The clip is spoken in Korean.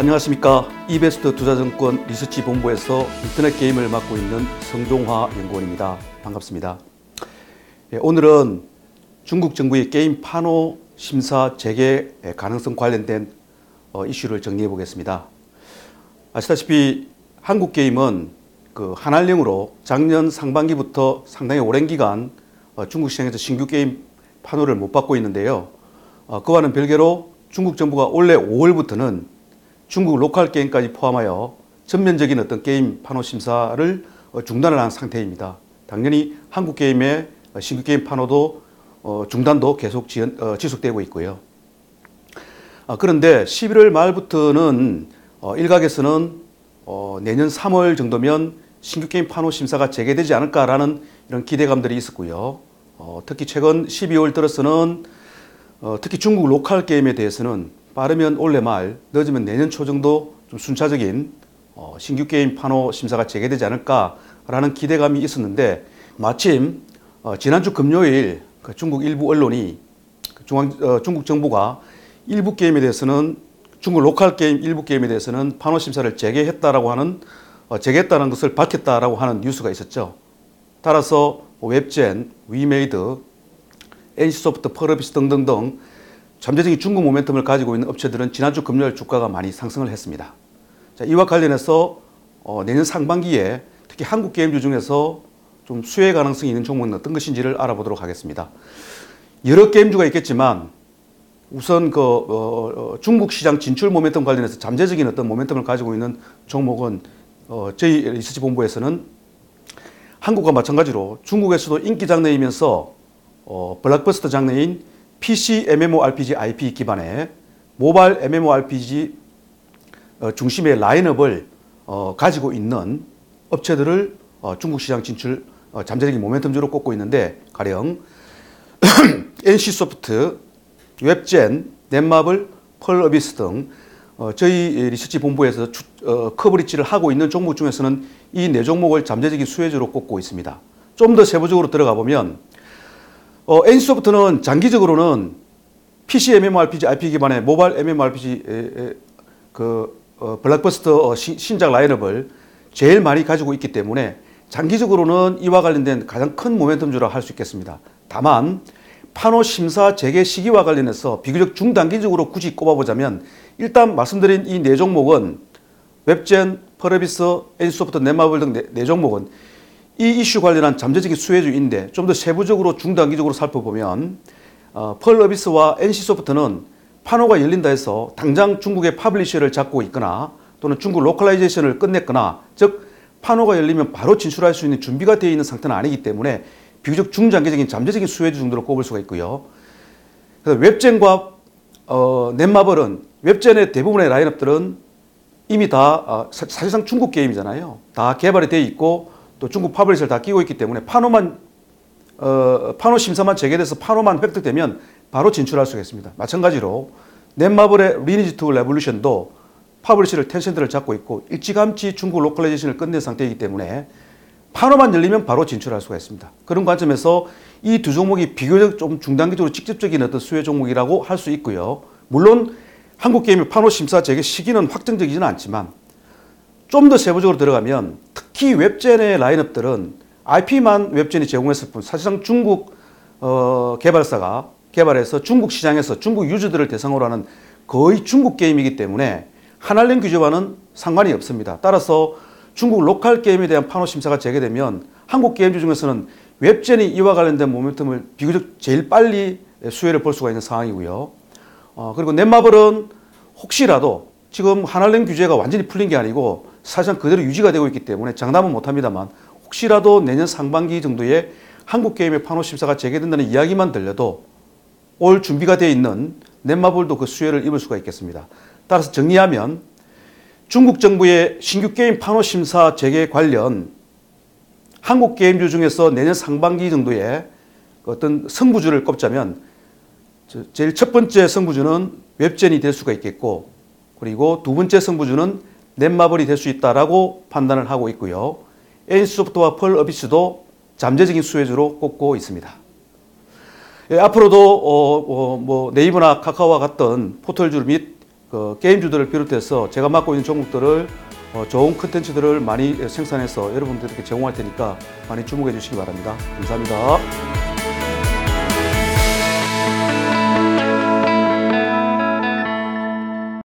안녕하십니까. 이베스트 투자증권 리서치 본부에서 인터넷 게임을 맡고 있는 성종화 연구원입니다. 반갑습니다. 오늘은 중국 정부의 게임 판호 심사 재개 가능성 관련된 이슈를 정리해 보겠습니다. 아시다시피 한국 게임은 한알령으로 작년 상반기부터 상당히 오랜 기간 중국 시장에서 신규 게임 판호를 못 받고 있는데요. 그와는 별개로 중국 정부가 올해 5월부터는 중국 로컬 게임까지 포함하여 전면적인 어떤 게임 판호 심사를 중단을 한 상태입니다. 당연히 한국 게임의 신규 게임 판호도 중단도 계속 지속되고 있고요. 그런데 11월 말부터는 일각에서는 내년 3월 정도면 신규 게임 판호 심사가 재개되지 않을까라는 이런 기대감들이 있었고요. 특히 최근 12월 들어서는 특히 중국 로컬 게임에 대해서는 빠르면 올해 말, 늦으면 내년 초 정도 좀 순차적인 신규 게임 판호 심사가 재개되지 않을까라는 기대감이 있었는데, 마침 지난주 금요일 중국 일부 언론이 중국 정부가 일부 게임에 대해서는, 중국 로컬 게임 일부 게임에 대해서는 판호 심사를 재개했다는 것을 밝혔다라고 하는 뉴스가 있었죠. 따라서 웹젠, 위메이드, NC소프트, 펄어비스 등등등 잠재적인 중국 모멘텀을 가지고 있는 업체들은 지난주 금요일 주가가 많이 상승을 했습니다. 자, 이와 관련해서 내년 상반기에 특히 한국 게임주 중에서 좀 수혜 가능성이 있는 종목은 어떤 것인지를 알아보도록 하겠습니다. 여러 게임주가 있겠지만 우선 중국 시장 진출 모멘텀 관련해서 잠재적인 어떤 모멘텀을 가지고 있는 종목은 저희 리서치 본부에서는 한국과 마찬가지로 중국에서도 인기 장르이면서 블록버스터 장르인 PC MMORPG IP 기반의 모바일 MMORPG 중심의 라인업을 가지고 있는 업체들을 중국 시장 진출 잠재적인 모멘텀주로 꼽고 있는데, 가령 NC소프트, 웹젠, 넷마블, 펄어비스 등 저희 리서치 본부에서 커버리지를 하고 있는 종목 중에서는 이 네 종목을 잠재적인 수혜주로 꼽고 있습니다. 좀 더 세부적으로 들어가 보면 NC소프트는 장기적으로는 PC MMORPG IP 기반의 모바일 MMORPG 블록버스터 신작 라인업을 제일 많이 가지고 있기 때문에 장기적으로는 이와 관련된 가장 큰 모멘텀주라 할 수 있겠습니다. 다만 판호 심사 재개 시기와 관련해서 비교적 중단기적으로 굳이 꼽아보자면, 일단 말씀드린 이 네 종목은 웹젠, 펄어비스, NC소프트, 넷마블 등 네 종목은 이 이슈 관련한 잠재적인 수혜주인데, 좀 더 세부적으로 중단기적으로 살펴보면 펄어비스와 NC소프트는 판호가 열린다 해서 당장 중국의 퍼블리셔를 잡고 있거나 또는 중국 로컬라이제이션을 끝냈거나, 즉 판호가 열리면 바로 진출할 수 있는 준비가 되어 있는 상태는 아니기 때문에 비교적 중장기적인 잠재적인 수혜주 정도로 꼽을 수가 있고요. 그래서 웹젠과 넷마블은, 웹젠의 대부분의 라인업들은 이미 다 사실상 중국 게임이잖아요. 다 개발이 되어 있고 또 중국 퍼블리셔를 다 끼고 있기 때문에 판호 심사만 재개돼서 판호만 획득되면 바로 진출할 수가 있습니다. 마찬가지로 넷마블의 리니지 2 레볼루션도 퍼블리셔를 텐센트를 잡고 있고 일찌감치 중국 로컬라이제이션을 끝낸 상태이기 때문에 판호만 열리면 바로 진출할 수가 있습니다. 그런 관점에서 이 두 종목이 비교적 좀 중단기적으로 직접적인 어떤 수혜 종목이라고 할 수 있고요. 물론 한국 게임의 판호 심사 재개 시기는 확정적이지는 않지만 좀 더 세부적으로 들어가면 특히 웹젠의 라인업들은 IP만 웹젠이 제공했을 뿐 사실상 중국 개발사가 개발해서 중국 시장에서 중국 유저들을 대상으로 하는 거의 중국 게임이기 때문에 한알령 규제와는 상관이 없습니다. 따라서 중국 로컬 게임에 대한 판호 심사가 재개되면 한국 게임주 중에서는 웹젠이 이와 관련된 모멘텀을 비교적 제일 빨리 수혜를 볼 수가 있는 상황이고요. 그리고 넷마블은 혹시라도 지금 한알령 규제가 완전히 풀린 게 아니고 사실상 그대로 유지가 되고 있기 때문에 장담은 못합니다만, 혹시라도 내년 상반기 정도에 한국 게임의 판호 심사가 재개된다는 이야기만 들려도 올 준비가 되어 있는 넷마블도 그 수혜를 입을 수가 있겠습니다. 따라서 정리하면 중국 정부의 신규 게임 판호 심사 재개 관련 한국 게임주 중에서 내년 상반기 정도에 어떤 승부주를 꼽자면 제일 첫 번째 승부주는 웹젠이 될 수가 있겠고, 그리고 두 번째 승부주는 넷마블이 될 수 있다라고 판단을 하고 있고요. NC소프트와 펄어비스도 잠재적인 수혜주로 꼽고 있습니다. 앞으로도 네이버나 카카오와 같은 포털주 및 그 게임주들을 비롯해서 제가 맡고 있는 종목들을 좋은 컨텐츠들을 많이 생산해서 여러분들께 제공할 테니까 많이 주목해 주시기 바랍니다. 감사합니다.